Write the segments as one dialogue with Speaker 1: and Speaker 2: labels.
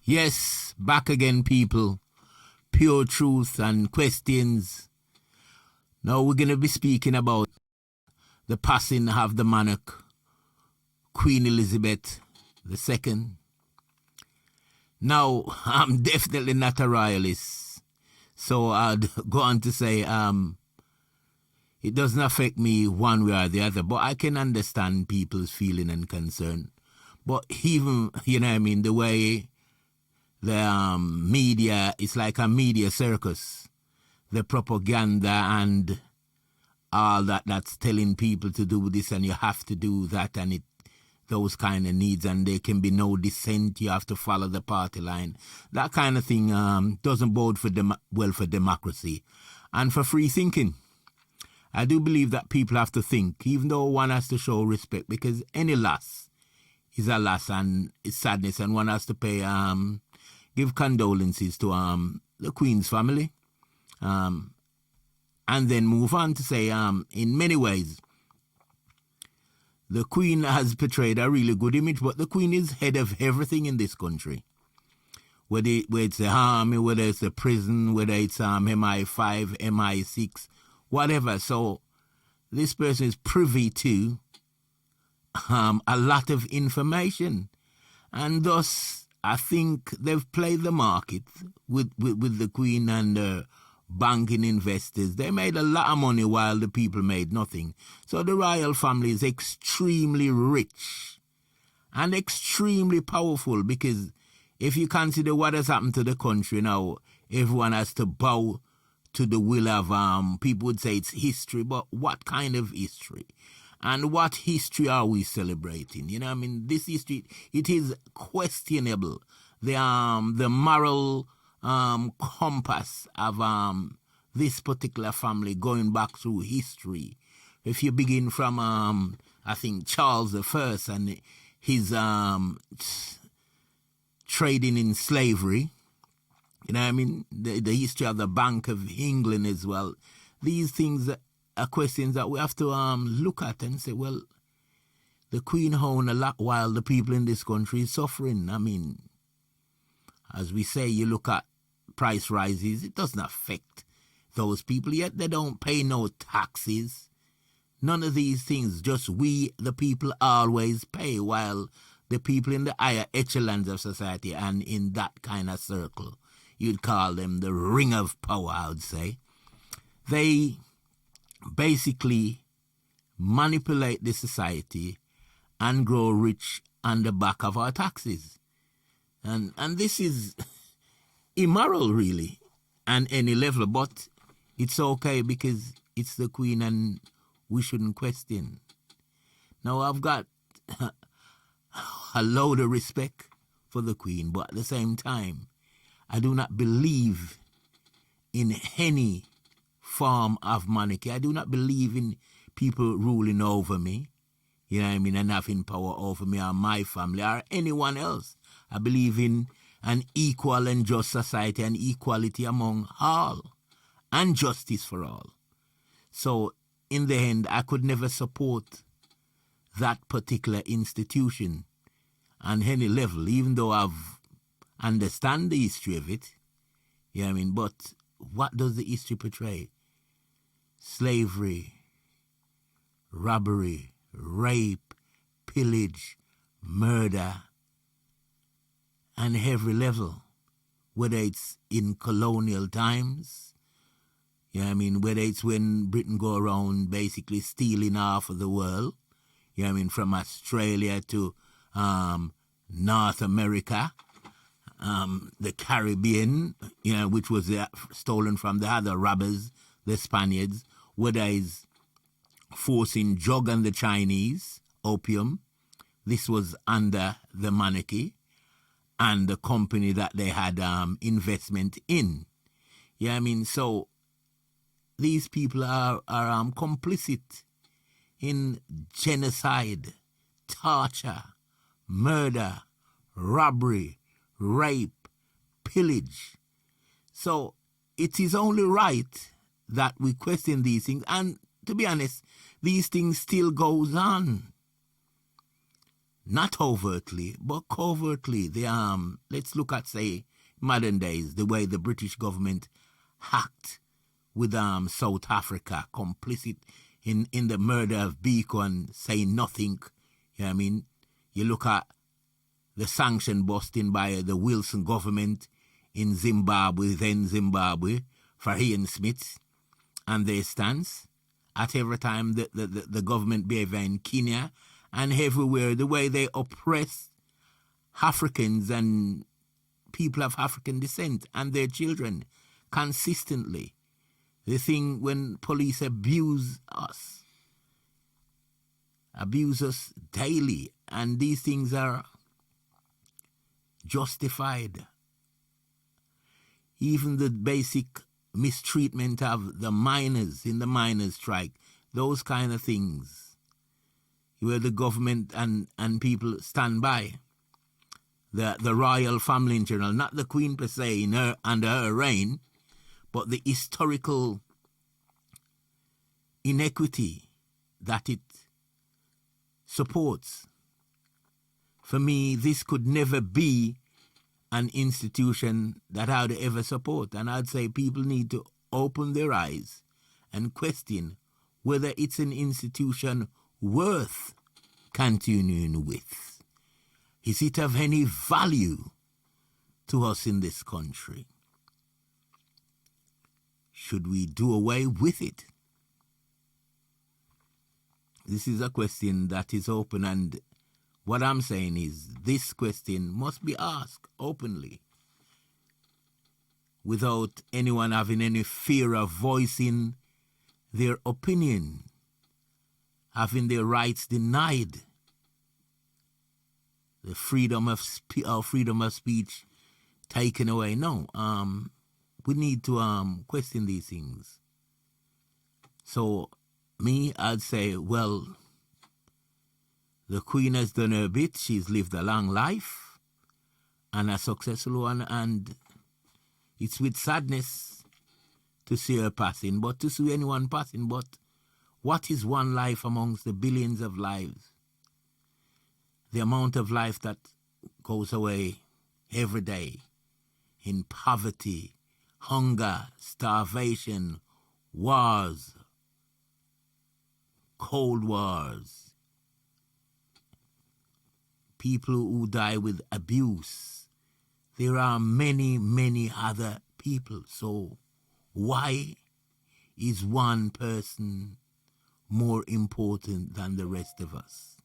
Speaker 1: Yes, back again, people. Pure truth and questions. Now we're going to be speaking about the passing of the monarch, Queen Elizabeth II. Now, I'm definitely not a royalist, so I'd go on to say it doesn't affect me one way or the other, but I can understand people's feeling and concern. But even, the way the media, it's like a media circus. The propaganda and all that's telling people to do this and you have to do that and those kind of needs, and there can be no dissent, you have to follow the party line. That kind of thing doesn't bode for for democracy and for free thinking. I do believe that people have to think, even though one has to show respect, because any loss is a loss and it's sadness, and one has to pay, give condolences to the Queen's family, and then move on to say, in many ways, the Queen has portrayed a really good image, but the Queen is head of everything in this country. Whether it's the army, whether it's the prison, whether it's MI5, MI6, whatever. So this person is privy to a lot of information. And thus, I think they've played the market with the Queen and banking investors. They made a lot of money while the people made nothing. So the royal family is extremely rich and extremely powerful, because if you consider what has happened to the country now, everyone has to bow to the will of, people would say it's history, but what kind of history? And what history are we celebrating? This history, it is questionable. The moral compass of this particular family going back through history. If you begin from, I think, Charles I and his trading in slavery, the history of the Bank of England as well. These things are questions that we have to look at and say, well, the Queen owned a lot while the people in this country is suffering. As we say, you look at price rises, it doesn't affect those people, yet they don't pay no taxes. None of these things, just we, the people, always pay, while the people in the higher echelons of society and in that kind of circle, you'd call them the ring of power, I would say, they basically manipulate the society and grow rich on the back of our taxes. And this is immoral, really, on any level, but it's okay because it's the Queen and we shouldn't question. Now, I've got a load of respect for the Queen, but at the same time, I do not believe in any form of monarchy. I do not believe in people ruling over me, and having power over me or my family or anyone else. I believe in an equal and just society and equality among all and justice for all. So, in the end, I could never support that particular institution on any level, even though I've understand the history of it. But what does the history portray? Slavery, robbery, rape, pillage, murder, on every level, whether it's in colonial times, whether it's when Britain go around basically stealing half of the world, from Australia to North America, the Caribbean, which was stolen from the other robbers, the Spaniards, whether it's forcing drug on the Chinese, opium. This was under the monarchy and the company that they had investment in. So these people are complicit in genocide, torture, murder, robbery, rape, pillage. So it is only right that we question these things. And to be honest, these things still goes on. not overtly, but covertly. Let's look at, say, modern days, the way the British government hacked with South Africa, complicit in the murder of Biko and saying nothing. You know what I mean? You look at the sanction busting by the Wilson government in Zimbabwe, then Zimbabwe, for Ian Smith and their stance. At every time the government behavior in Kenya and everywhere, the way they oppress Africans and people of African descent and their children consistently. The thing when police abuse us daily, and these things are justified. Even the basic mistreatment of the miners in the miners' strike, those kind of things, where the government and people stand by. The royal family in general, not the Queen per se under her reign, but the historical inequity that it supports. For me, this could never be an institution that I would ever support. And I'd say people need to open their eyes and question whether it's an institution worth continuing with. Is it of any value to us in this country? Should we do away with it? This is a question that is open, and what I'm saying is this question must be asked openly without anyone having any fear of voicing their opinion, having their rights denied, the freedom of speech taken away. No, we need to question these things. So me, I'd say, well, the Queen has done her bit. She's lived a long life and a successful one, and it's with sadness to see her passing, but to see anyone passing. But what is one life amongst the billions of lives? The amount of life that goes away every day in poverty, hunger, starvation, wars, cold wars, people who die with abuse. There are many, many other people. So why is one person more important than the rest of us?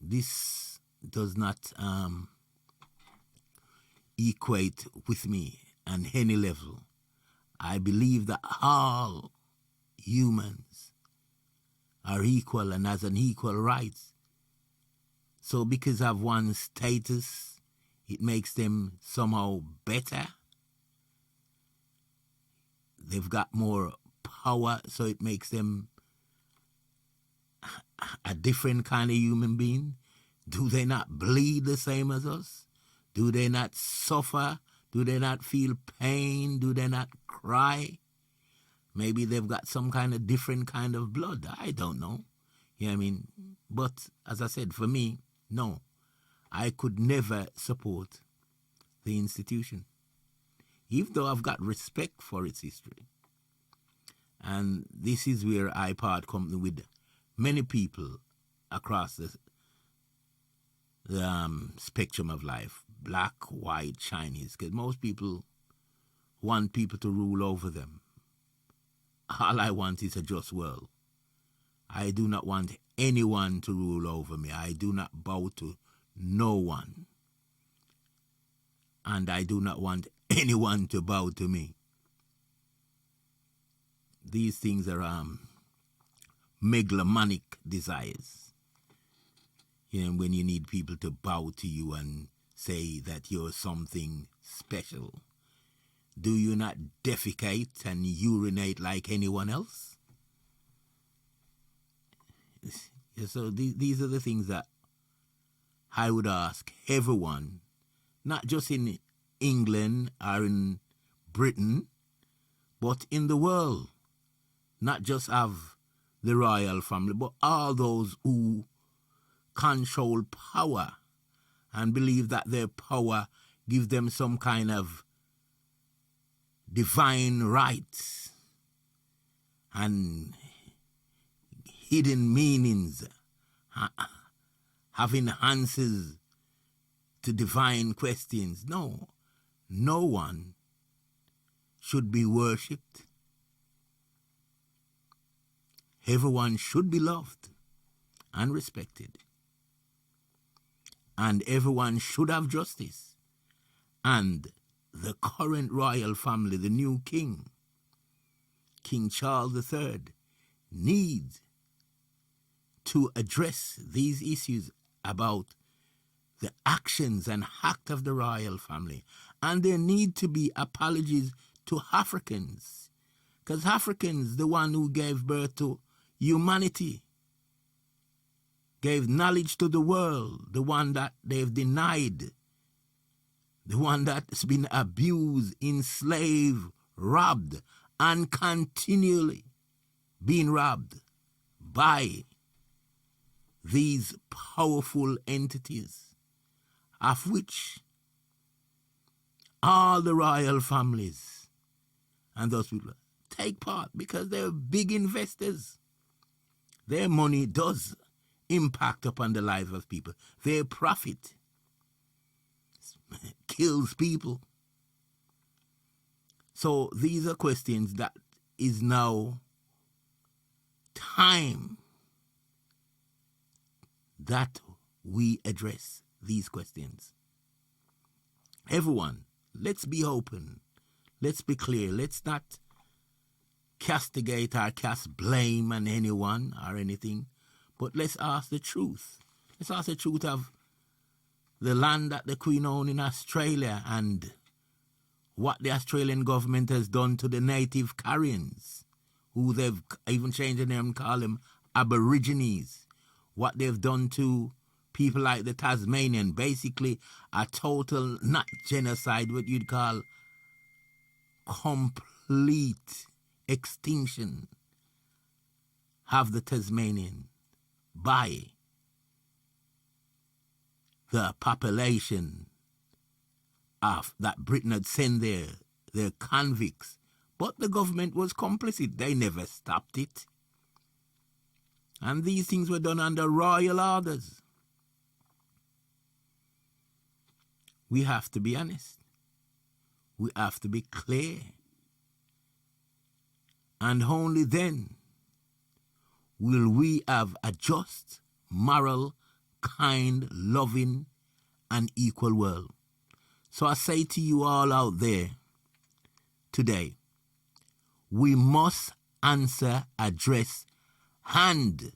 Speaker 1: This does not equate with me on any level. I believe that all humans are equal and has an equal rights. So because of one's status, it makes them somehow better. They've got more power, so it makes them a different kind of human being. Do they not bleed the same as us? Do they not suffer? Do they not feel pain? Do they not cry? Maybe they've got some kind of different kind of blood. I don't know. You know what I mean? But as I said, for me, no. I could never support the institution, even though I've got respect for its history. And this is where I part company with many people across the spectrum of life, black, white, Chinese, because most people want people to rule over them. All I want is a just world. I do not want anyone to rule over me. I do not bow to no one. And I do not want anyone to bow to me. These things are megalomaniac desires. You know, when you need people to bow to you and say that you're something special. Do you not defecate and urinate like anyone else? So these are the things that I would ask everyone, not just in England or in Britain, but in the world. Not just of the royal family, but all those who control power and believe that their power gives them some kind of divine rights and hidden meanings, having answers to divine questions. No, no one should be worshipped. Everyone should be loved and respected. And everyone should have justice. And the current royal family, the new king, King Charles III, needs to address these issues about the actions and act of the royal family. And there need to be apologies to Africans, because Africans, the one who gave birth to humanity, gave knowledge to the world, the one that they've denied, the one that's been abused, enslaved, robbed, and continually being robbed by these powerful entities, of which all the royal families and those people take part because they're big investors. Their money does impact upon the lives of people. Their profit kills people. So these are questions that is now time that we address these questions. Everyone, let's be open. Let's be clear. Let's not castigate or cast blame on anyone or anything, but let's ask the truth. Let's ask the truth of the land that the Queen owned in Australia and what the Australian government has done to the native Carians, who they've even changed their name and call them Aborigines. What they've done to people like the Tasmanian, basically a total, not genocide, what you'd call complete extinction of the Tasmanian by the population of that Britain had sent their convicts. But the government was complicit. They never stopped it. And these things were done under royal orders. We have to be honest. We have to be clear. And only then will we have a just, moral, kind, loving, and equal world. So I say to you all out there today, we must answer, address, and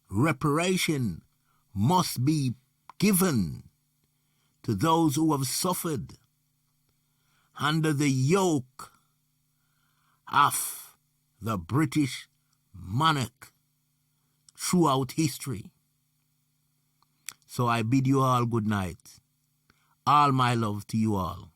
Speaker 1: reparation must be given to those who have suffered under the yoke of the British monarch throughout history. So I bid you all good night. All my love to you all.